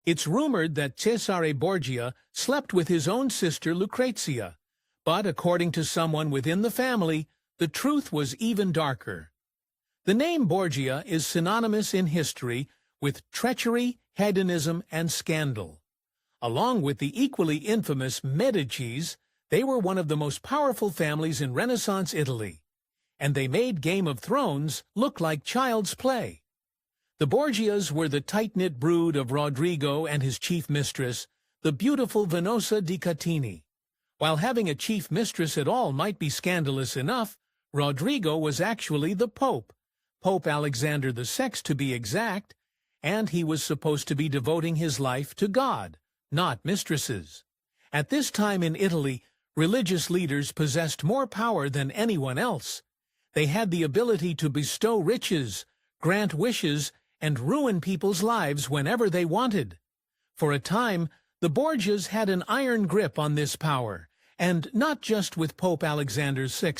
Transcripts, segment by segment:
It's rumored that Cesare Borgia slept with his own sister Lucrezia, but according to someone within the family, the truth was even darker. The name Borgia is synonymous in history with treachery, hedonism, and scandal. Along with the equally infamous Medicis, they were one of the most powerful families in Renaissance Italy, and they made Game of Thrones look like child's play. The Borgias were the tight-knit brood of Rodrigo and his chief mistress, the beautiful Venosa di Catini. While having a chief mistress at all might be scandalous enough, Rodrigo was actually the Pope, Pope Alexander VI to be exact, and he was supposed to be devoting his life to God, not mistresses. At this time in Italy, religious leaders possessed more power than anyone else. They had the ability to bestow riches, grant wishes, and ruin people's lives whenever they wanted. For a time, the Borgias had an iron grip on this power, and not just with Pope Alexander VI.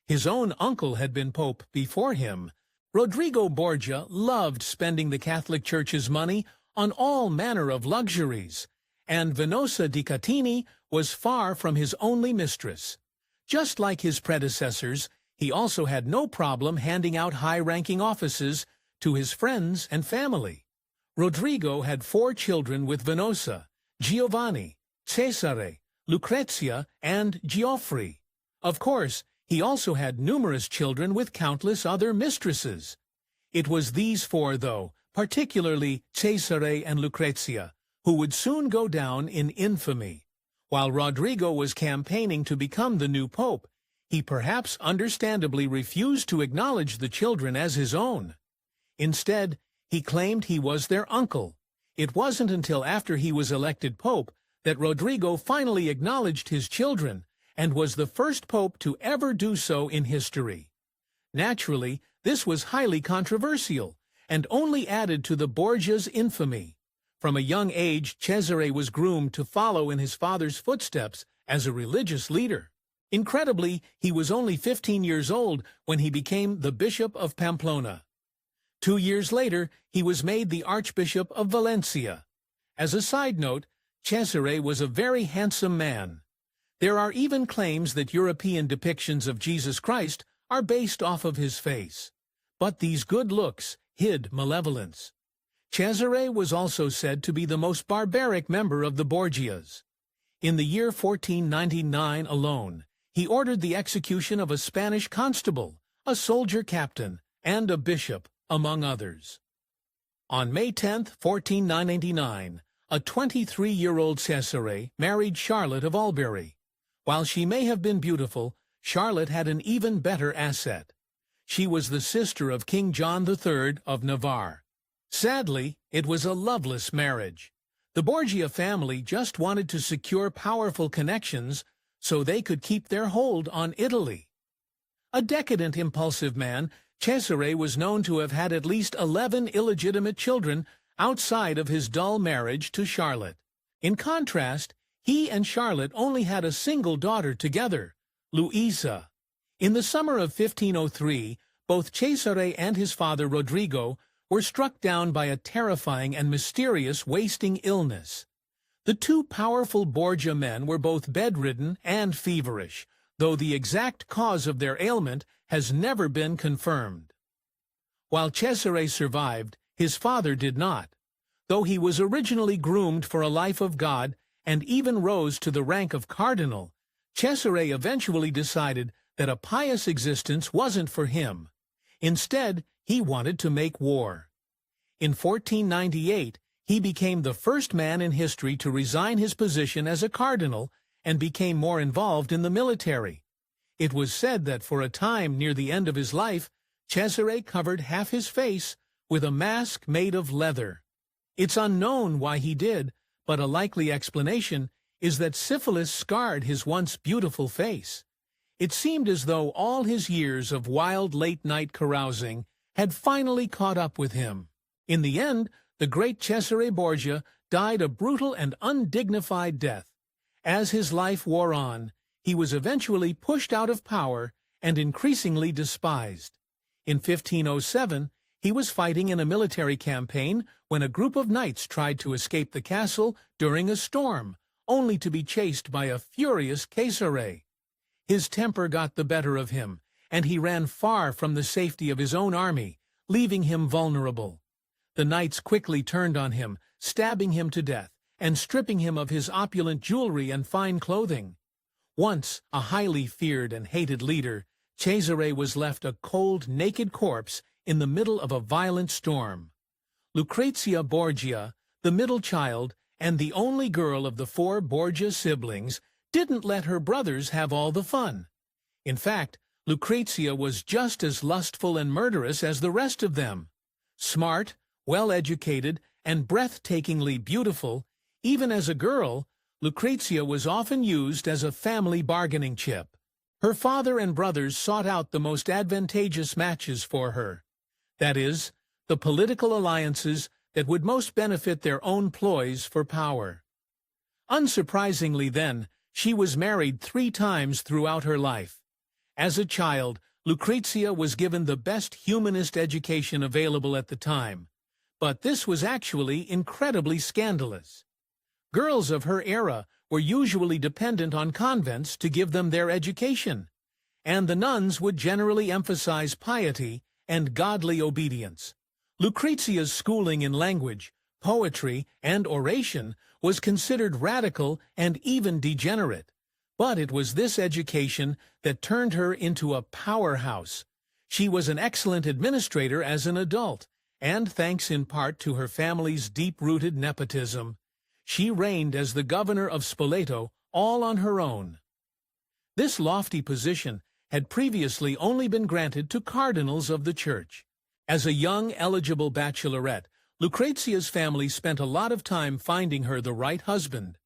His own uncle had been pope before him. Rodrigo Borgia loved spending the Catholic Church's money on all manner of luxuries, and Venosa di Catini was far from his only mistress. Just like his predecessors, he also had no problem handing out high-ranking offices to his friends and family. Rodrigo had 4 children with Venosa: Giovanni, Cesare, Lucrezia, and Geoffrey. Of course, he also had numerous children with countless other mistresses. It was these 4, though, particularly Cesare and Lucrezia, who would soon go down in infamy. While Rodrigo was campaigning to become the new pope, he perhaps understandably refused to acknowledge the children as his own. Instead, he claimed he was their uncle. It wasn't until after he was elected pope that Rodrigo finally acknowledged his children and was the first pope to ever do so in history. Naturally, this was highly controversial and only added to the Borgias' infamy. From a young age, Cesare was groomed to follow in his father's footsteps as a religious leader. Incredibly, he was only 15 years old when he became the Bishop of Pamplona. 2 years later, he was made the Archbishop of Valencia. As a side note, Cesare was a very handsome man. There are even claims that European depictions of Jesus Christ are based off of his face. But these good looks hid malevolence. Cesare was also said to be the most barbaric member of the Borgias. In the year 1499 alone, he ordered the execution of a Spanish constable, a soldier captain, and a bishop, among others. On May 10, 1499, a 23-year-old Cesare married Charlotte of Albury. While she may have been beautiful, Charlotte had an even better asset. She was the sister of King John III of Navarre. Sadly, it was a loveless marriage. The Borgia family just wanted to secure powerful connections so they could keep their hold on Italy. A decadent, impulsive man, Cesare was known to have had at least 11 illegitimate children outside of his dull marriage to Charlotte. In contrast, he and Charlotte only had a single daughter together, Luisa. In the summer of 1503, both Cesare and his father Rodrigo were struck down by a terrifying and mysterious wasting illness. The 2 powerful Borgia men were both bedridden and feverish, though the exact cause of their ailment has never been confirmed. While Cesare survived, his father did not. Though he was originally groomed for a life of God and even rose to the rank of cardinal, Cesare eventually decided that a pious existence wasn't for him. Instead, he wanted to make war. In 1498, he became the first man in history to resign his position as a cardinal and became more involved in the military. It was said that for a time near the end of his life, Cesare covered half his face with a mask made of leather. It's unknown why he did, but a likely explanation is that syphilis scarred his once beautiful face. It seemed as though all his years of wild late-night carousing had finally caught up with him. In the end, the great Cesare Borgia died a brutal and undignified death. As his life wore on, he was eventually pushed out of power and increasingly despised. In 1507, He was fighting in a military campaign when a group of knights tried to escape the castle during a storm, only to be chased by a furious Cesare. His temper got the better of him, and he ran far from the safety of his own army, leaving him vulnerable. The knights quickly turned on him, stabbing him to death, and stripping him of his opulent jewelry and fine clothing. Once a highly feared and hated leader, Cesare was left a cold, naked corpse in the middle of a violent storm. Lucrezia Borgia, the middle child and the only girl of the 4 Borgia siblings, didn't let her brothers have all the fun. In fact, Lucrezia was just as lustful and murderous as the rest of them. Smart, well-educated, and breathtakingly beautiful, even as a girl, Lucrezia was often used as a family bargaining chip. Her father and brothers sought out the most advantageous matches for her. That is, the political alliances that would most benefit their own ploys for power. Unsurprisingly then, she was married 3 times throughout her life. As a child, Lucrezia was given the best humanist education available at the time, but this was actually incredibly scandalous. Girls of her era were usually dependent on convents to give them their education, and the nuns would generally emphasize piety and godly obedience. Lucrezia's schooling in language, poetry, and oration was considered radical and even degenerate, but it was this education that turned her into a powerhouse. She was an excellent administrator as an adult, and thanks in part to her family's deep-rooted nepotism, she reigned as the governor of Spoleto all on her own. This lofty position had previously only been granted to cardinals of the church. As a young, eligible bachelorette, Lucrezia's family spent a lot of time finding her the right husband.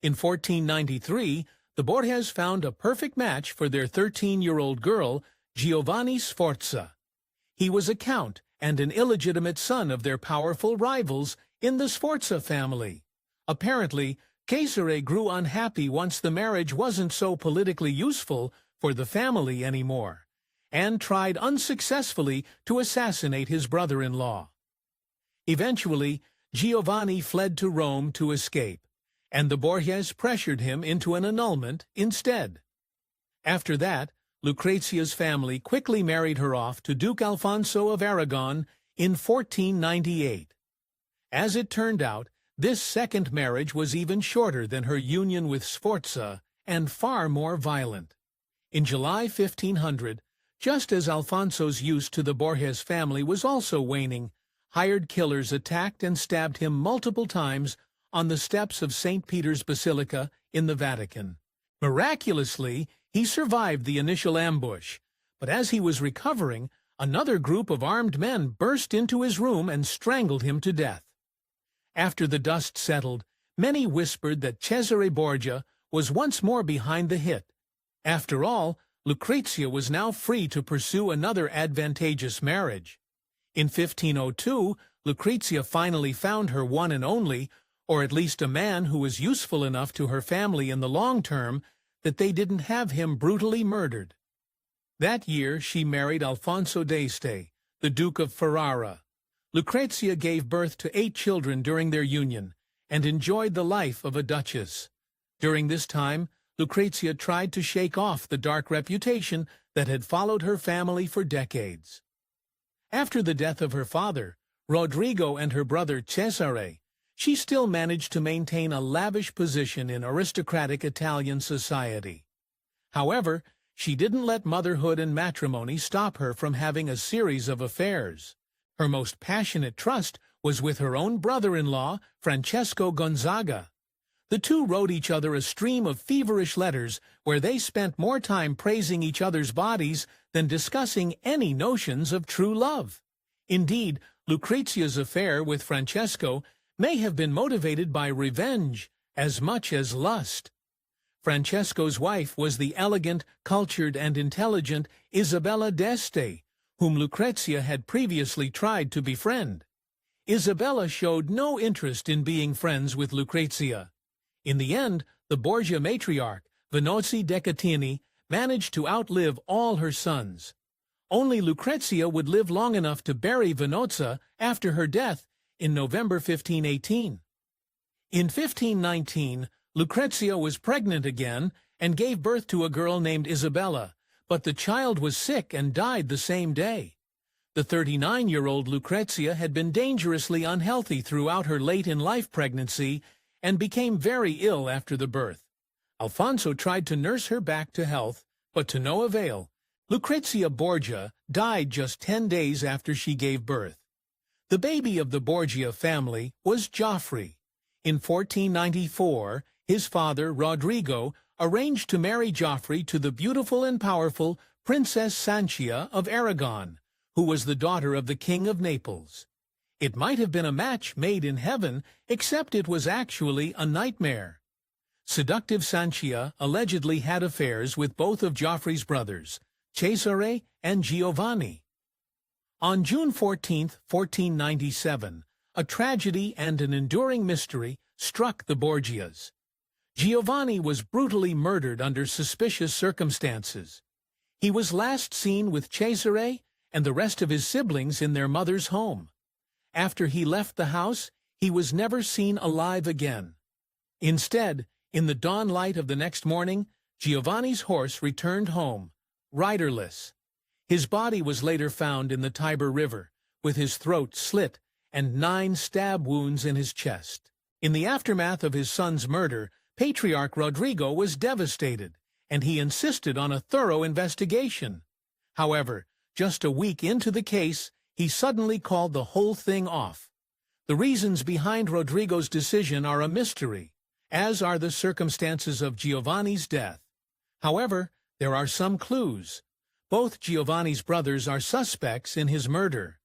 In 1493, the Borgias found a perfect match for their 13-year-old girl, Giovanni Sforza. He was a count and an illegitimate son of their powerful rivals in the Sforza family. Apparently, Cesare grew unhappy once the marriage wasn't so politically useful for the family anymore, and tried unsuccessfully to assassinate his brother-in-law. Eventually, Giovanni fled to Rome to escape, and the Borgias pressured him into an annulment instead. After that, Lucrezia's family quickly married her off to Duke Alfonso of Aragon in 1498. As it turned out, this second marriage was even shorter than her union with Sforza and far more violent. In July 1500, just as Alfonso's use to the Borgias family was also waning, hired killers attacked and stabbed him multiple times on the steps of St. Peter's Basilica in the Vatican. Miraculously, he survived the initial ambush, but as he was recovering, another group of armed men burst into his room and strangled him to death. After the dust settled, many whispered that Cesare Borgia was once more behind the hit. After all, Lucrezia was now free to pursue another advantageous marriage. In 1502, Lucrezia finally found her one and only, or at least a man who was useful enough to her family in the long term that they didn't have him brutally murdered. That year she married Alfonso d'Este, the Duke of Ferrara. Lucrezia gave birth to 8 children during their union, and enjoyed the life of a duchess. During this time, Lucrezia tried to shake off the dark reputation that had followed her family for decades. After the death of her father, Rodrigo, and her brother Cesare, she still managed to maintain a lavish position in aristocratic Italian society. However, she didn't let motherhood and matrimony stop her from having a series of affairs. Her most passionate trust was with her own brother-in-law, Francesco Gonzaga. The two wrote each other a stream of feverish letters where they spent more time praising each other's bodies than discussing any notions of true love. Indeed, Lucrezia's affair with Francesco may have been motivated by revenge as much as lust. Francesco's wife was the elegant, cultured, and intelligent Isabella d'Este, whom Lucrezia had previously tried to befriend. Isabella showed no interest in being friends with Lucrezia. In the end, the Borgia matriarch, Vannozzi Decatini, managed to outlive all her sons. Only Lucrezia would live long enough to bury Venozia after her death in November 1518. In 1519, Lucrezia was pregnant again and gave birth to a girl named Isabella, but the child was sick and died the same day. The 39-year-old Lucrezia had been dangerously unhealthy throughout her late-in-life pregnancy and became very ill after the birth. Alfonso tried to nurse her back to health, but to no avail. Lucrezia Borgia died just 10 days after she gave birth. The baby of the Borgia family was Geoffrey. In 1494, his father, Rodrigo, arranged to marry Geoffrey to the beautiful and powerful Princess Sanchia of Aragon, who was the daughter of the King of Naples. It might have been a match made in heaven, except it was actually a nightmare. Seductive Sanchia allegedly had affairs with both of Geoffrey's brothers, Cesare and Giovanni. On June 14, 1497, a tragedy and an enduring mystery struck the Borgias. Giovanni was brutally murdered under suspicious circumstances. He was last seen with Cesare and the rest of his siblings in their mother's home. After he left the house, he was never seen alive again. Instead, in the dawn light of the next morning, Giovanni's horse returned home, riderless. His body was later found in the Tiber River, with his throat slit and 9 stab wounds in his chest. In the aftermath of his son's murder, Patriarch Rodrigo was devastated, and he insisted on a thorough investigation. However, just a week into the case, he suddenly called the whole thing off. The reasons behind Rodrigo's decision are a mystery, as are the circumstances of Giovanni's death. However, there are some clues. Both Giovanni's brothers are suspects in his murder.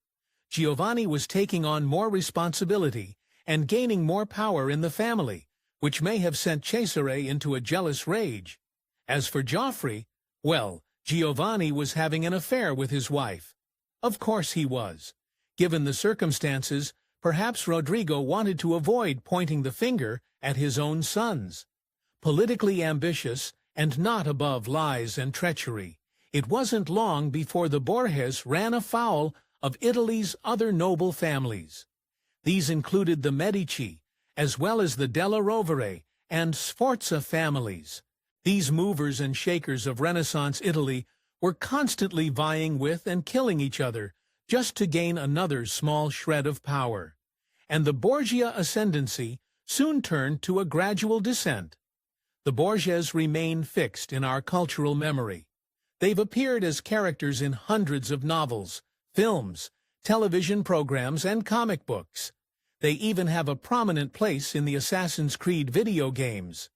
Giovanni was taking on more responsibility and gaining more power in the family, which may have sent Cesare into a jealous rage. As for Geoffrey, well, Giovanni was having an affair with his wife. Of course he was. Given the circumstances, perhaps Rodrigo wanted to avoid pointing the finger at his own sons. Politically ambitious and not above lies and treachery, it wasn't long before the Borgias ran afoul of Italy's other noble families. These included the Medici, as well as the Della Rovere and Sforza families. These movers and shakers of Renaissance Italy were constantly vying with and killing each other just to gain another small shred of power. And the Borgia ascendancy soon turned to a gradual descent. The Borgias remain fixed in our cultural memory. They've appeared as characters in hundreds of novels, films, television programs, and comic books. They even have a prominent place in the Assassin's Creed video games.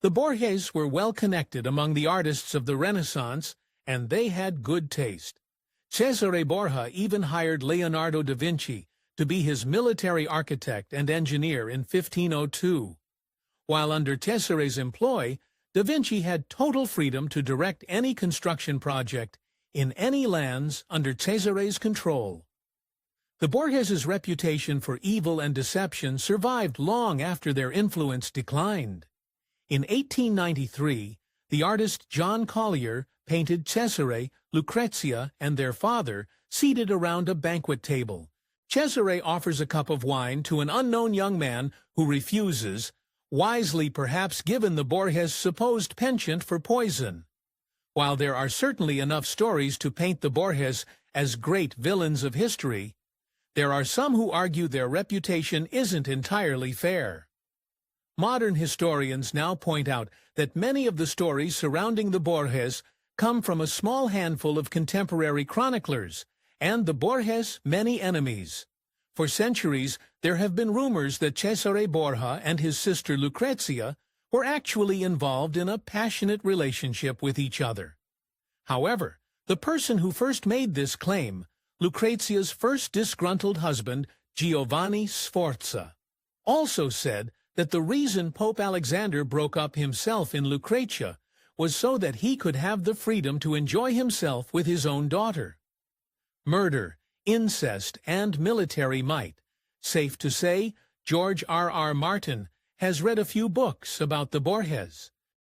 The Borgias were well connected among the artists of the Renaissance, and they had good taste. Cesare Borgia even hired Leonardo da Vinci to be his military architect and engineer in 1502. While under Cesare's employ, da Vinci had total freedom to direct any construction project in any lands under Cesare's control. The Borgias' reputation for evil and deception survived long after their influence declined. In 1893, the artist John Collier painted Cesare, Lucrezia, and their father seated around a banquet table. Cesare offers a cup of wine to an unknown young man who refuses, wisely perhaps given the Borgias' supposed penchant for poison. While there are certainly enough stories to paint the Borgias as great villains of history, there are some who argue their reputation isn't entirely fair. Modern historians now point out that many of the stories surrounding the Borgias come from a small handful of contemporary chroniclers, and the Borgias' many enemies. For centuries, there have been rumors that Cesare Borgia and his sister Lucrezia were actually involved in a passionate relationship with each other. However, the person who first made this claim, Lucrezia's first disgruntled husband, Giovanni Sforza, also said that the reason Pope Alexander broke up himself in Lucrezia was so that he could have the freedom to enjoy himself with his own daughter. Murder, incest, and military might. Safe to say, George R.R. Martin has read a few books about the Borgias.